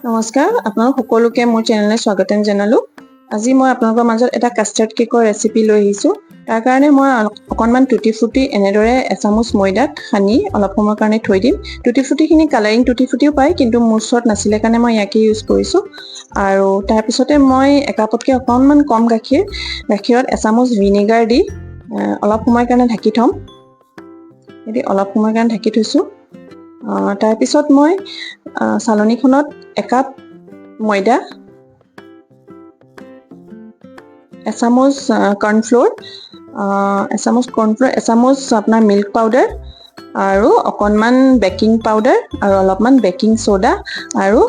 নমস্কাৰ, আপোনালোক সকলোকে মোৰ চেনেললৈ স্বাগতম জনালোঁ। আজি মই আপোনালোকৰ মাজত এটা কাষ্টাৰ্ড কেকৰ ৰেচিপি লৈ আহিছোঁ। তাৰ কাৰণে মই অকণমান টুটি ফুটি এনেদৰে এচামুচ ময়দাত সানি অলপ সময়ৰ কাৰণে থৈ দিম। টুটি ফুটিখিনি কালাৰিং টুটি ফুটিও পায়, কিন্তু মোৰ ওচৰত নাছিলে কাৰণে মই ইয়াকে ইউজ কৰিছোঁ। আৰু তাৰপিছতে মই একাপতকৈ অকণমান কম গাখীৰত এচামুচ ভিনেগাৰ দি অলপ সময়ৰ কাৰণে ঢাকি থ'ম। অলপ সময়ৰ কাৰণে ঢাকি থৈছোঁ। তাৰপিছত মই চালনীখনত একাপ ময়দা, এচামুচ কৰ্ণফ্ল'ৰ, এচামুচ আপোনাৰ মিল্ক পাউডাৰ আৰু অকণমান বেকিং পাউডাৰ আৰু অলপমান বেকিং ছ'ডা আৰু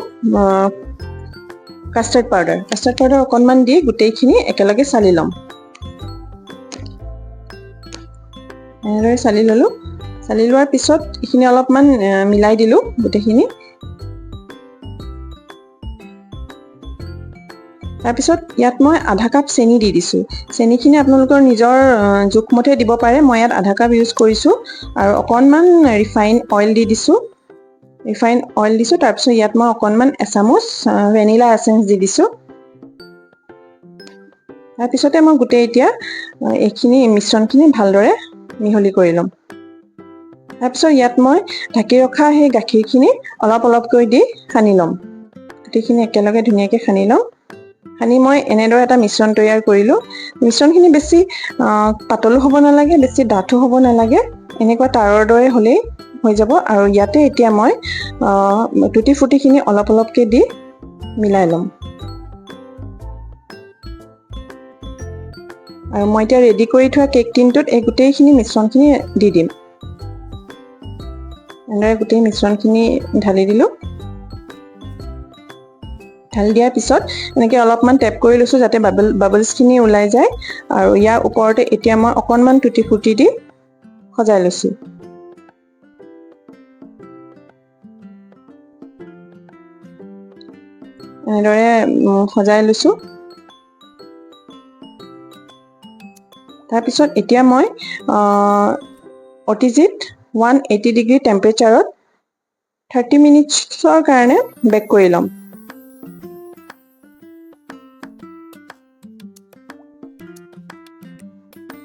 কাষ্টাৰ্ড পাউডাৰ অকণমান দি গোটেইখিনি একেলগে চালি ল'ম। এনেদৰে চালি ল'লোঁ। চালি লোৱাৰ পিছত এইখিনি অলপমান মিলাই দিলোঁ গোটেইখিনি। তাৰপিছত ইয়াত মই আধা কাপ চেনি দি দিছোঁ। চেনিখিনি আপোনালোকৰ নিজৰ জোখমতে দিব পাৰে। মই ইয়াত আধা কাপ ইউজ কৰিছোঁ আৰু অকণমান ৰিফাইন অইল দি দিছোঁ। তাৰপিছত ইয়াত মই অকণমান এচামুচ ভেনিলা এচেঞ্চ দি দিছোঁ। তাৰপিছতে মই এতিয়া এইখিনি মিশ্ৰণখিনি ভালদৰে মিহলি কৰি ল'ম। তাৰপিছত ইয়াত মই ঢাকি ৰখা সেই গাখীৰখিনি অলপ অলপকৈ দি সানি ল'ম। গোটেইখিনি একেলগে ধুনীয়াকৈ সানি ল'ম। সানি মই এনেদৰে এটা মিশ্ৰণ তৈয়াৰ কৰিলোঁ। মিশ্ৰণখিনি বেছি পাতলো হ'ব নালাগে, বেছি ডাঠো হ'ব নালাগে। এনেকুৱা তাৰৰ দৰে হ'লেই হৈ যাব। আৰু ইয়াতে এতিয়া মই টুটি ফুটিখিনি অলপ অলপকৈ দি মিলাই ল'ম। আৰু মই এতিয়া ৰেডি কৰি থোৱা কেক টিনটোত এই গোটেইখিনি মিশ্ৰণখিনি দি দিম। এনেদৰে গোটেই মিশ্ৰণখিনি ঢালি দিলোঁ। ঢালি দিয়াৰ পিছত এনেকৈ অলপমান টেপ কৰি লৈছোঁ যাতে বাবলছখিনি ওলাই যায়। আৰু ইয়াৰ ওপৰতে এতিয়া মই অকণমান টুটি ফুটি দি সজাই লৈছোঁ। এনেদৰে সজাই লৈছোঁ। তাৰপিছত এতিয়া মই অতিজিত 180 ডিগ্ৰী টেম্পাৰেচাৰত 30 মিনিটছৰ কাৰণে বেক কৰি ল'ম।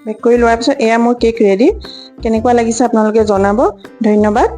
বেক কৰি লোৱাৰ পিছত এয়া মোৰ কেক ৰেডি। কেনেকুৱা লাগিছে আপোনালোকে জনাব। ধন্যবাদ।